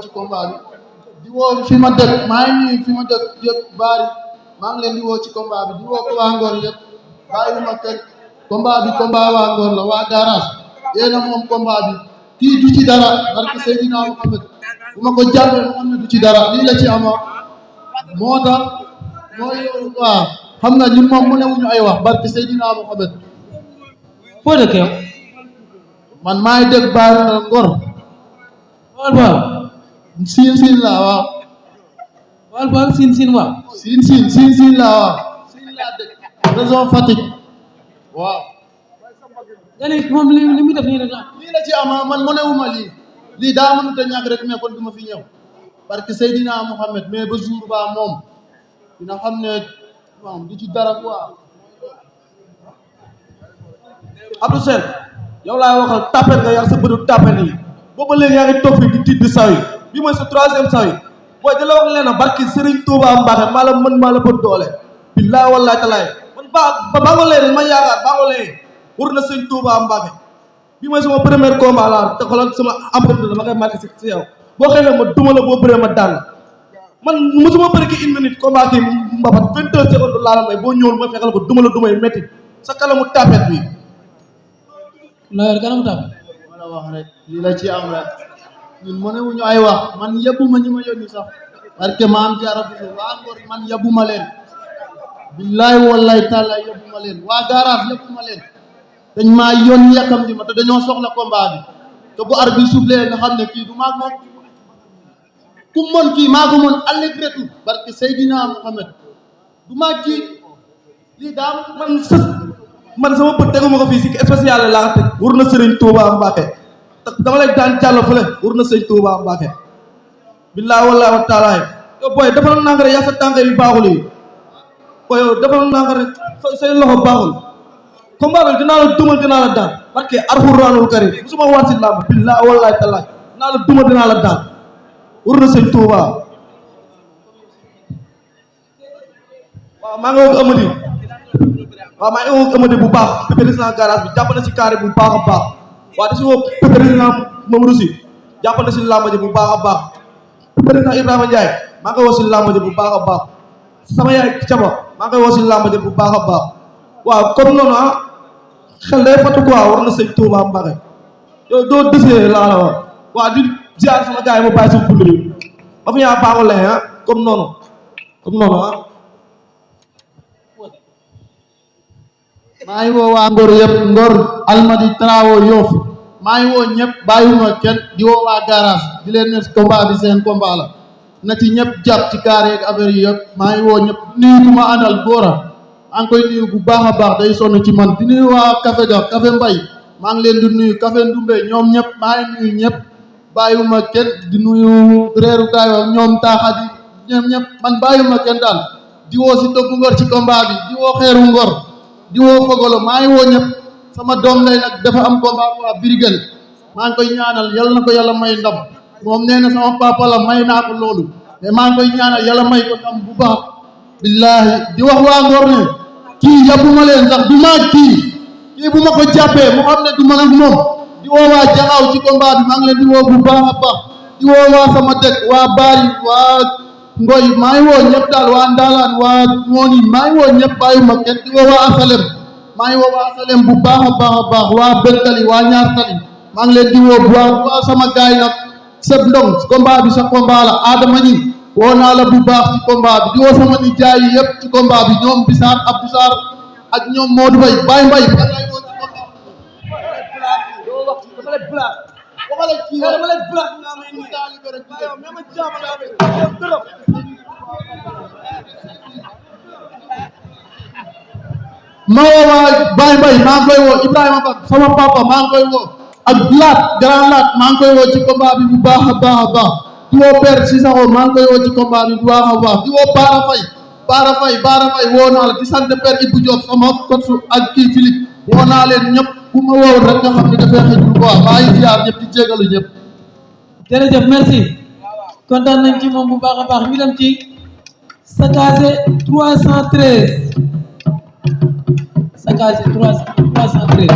ci combat bi di woo fi ma dëkk maa ngi nuyu fi ma dëkk yëpp bari maa ngi leen di woo ci combat bi di woo ko waa Ngor yëpp bàyyiwuma kenn combat bi combat waa Ngor la waa garage yéena moom combat bi kii du ci dara barke Seydina Muhammad bu ma ko jàppee mu xam ne du ci dara lii la ci amoon moo tax mooy loolu quoi xam nga ñun moom mu newuñu ay wax barke Seydina Muhammad foo dëkk yow man maay dëkk Baye Ngor Baol siin laa waaw Baol siin waaw siin laa waaw siin laa dëkk région Fatick waaw nga ne moom li muy def nii rek lii la ci ama man mu newuma lii daa mënut a ñàkk rek mais kon du ma fi ñëw parce que Seydina Mohamed mais ba jour ba moom dina xam ne moom du ci dara quoi. Abdou Sène yow laay waxal tapet nga yar sa bëdu tapet yi booba léegi yaa ngi toog fii di tiit di saw yi bi mooy sa troisième saw yi booy di la wax leen barki Serigne Touba Mbacke maa la mën maa la bët doole billaay wallaay talaay man ba nga leen ma yaakaar ba nga leen wër na Serigne Touba Mbacke bi mooy sama premier combat laa te xoolal sama empreinte dama koy marqué si yow boo xeexee ma duma la boo bëree ma daan man mosuma bëri ki une minute combat kii mbapat 22 secondes laa la may boo ñëwul ma fexeel ko duma la dumay métti sa kalamu tapet bi loolu kanamu tapet wala wax rek lii la ci am rek ñun mënewuñu ay wax man yebuma ñi ma yónni sax parce que maam jaara bu waa Ngor man yebuma leen billaay wallaay taalaay yebuma leen waa garage yebuma leen dañ maa yónni yàkkam di ma te dañoo soxla combat bi te bu arbitre bi soufflé nga xam ne kii du maag moom ku mën kii maa ko mën allegretu barke Seydina Mohamed du maag kii lii daam man sama bët teguma ko fii si spécial laa teg wër na Serigne Touba Mbacke dama lay daan jàll fële wër na Serigne Touba Mbacke billaay wallaay wa taalaay yow booy defal naa nga rek yaa sa tànk yi baaxul yi booy yow defal naa nga rek say loxo baaxul combat bi dinaa la dumal dinaa la daan parce que alxuraanul karim musuma waat si làmb billaay wallaay taalaay dinaa la dumal dinaa la daan wër na Serigne Touba waaw maa ngi woo Amady waaw maa ngi woo Amady bu baax président garage bi jàpp na si carré bu baax a baax waaw di si woo président Mamadou Sy jàpp na si làmb ji bu baax a baax président Ibrahima Ndiaye maa ngi woo si làmb ji bu baax a baax sama yaay Caba maa ngi woo si làmb ji bu baax a baax waaw comme noonu xel day fatu quoi war na sëñ Touba Mbacke yow doo desee laa la wax waaw di ziar sama gars yi ma bàyyi sama bund yi ba fi yaa baaxul leen comme noonu maa ngi woo waa Ngor yëpp Ngor Almadi Trawo Yoff maa ngi woo ñëpp bàyyiwuma kenn di woo waa garage di leen ne combat bi seen combat la na ci ñëpp jàpp ci carré ak affaire yi yëpp maa ngi woo ñëpp nuyu ku ma àndal Gora maa ngi koy nuyu bu baax a baax day sonn ci man di nuyu waa Café ga Café Mbay maa ngi leen di nuyu Café Ndumbe ñoom ñëpp maa ngi nuyu ñëpp bàyyiwuma kenn di nuyu réeru Tayo ñoom taaxadi ñoom ñëpp man bàyyiwuma kenn daal di woo si togg Ngor ci combat bi di woo xeeru Ngor di woo Fogolo maa ngi woo ñëpp sama doom lay nag dafa am combat waa Birigel maa ngi koy ñaanal yal na ko yàlla may ndam moom nee na sama papa la may naa ko loolu mais maa ngi koy ñaanal yàlla may ko ndam bu baax billahi di wax waa Ngor ne kii yabuma leen sax du maa kii bu ma ko jàppee mu xam ne du man ak moom di woo waa Jaxaaw ci combat bi maa ngi leen di woo bu baax a baax di woo waa sama dëkk waa Bari waa Ngoy maa ngi woo ñëpp daal waa Ndalaan waa Mooni maa ngi woo ñëpp bàyyuma kenn di woo waa Asalem maa ngi woo waa Asalem bu baax a baax a baax waa Bentali waa Ñaartali maa ngi leen di woo bu baax waa sama gaay nag sëb ndong combat bi sa combat la Adama ñi woo naa la bu baax ci combat bi di woo sama nijaay yi yëpp ci combat bi ñoom Bisaar Abdou Sarr ak ñoom Modou Mbaye Baye Mbaye lay woo ci combat ma woo waa Baye Mbaye maa ngi koy woo Ibrahima Ba sama papa maa ngi koy woo ak Laat Grand Laat maa ngi koy woo ci combat bi bu baax a baax a baax di woo Père Cissakho maa ngi koy woo ci combat bi bu baax a baax di woo Baara Faye woo naa la di sant Père Ibou Diop sama coach ak kii Philippe woo naa leen ñëpp bu ma woo rek nga xam ne dafay xëjul quoi maa ngi ziar ñëpp di jégalu ñëpp. jërëjëf merci kontaan nañ ci moom bu baax a baax ñu dem ci Sakase 313 Sakase 313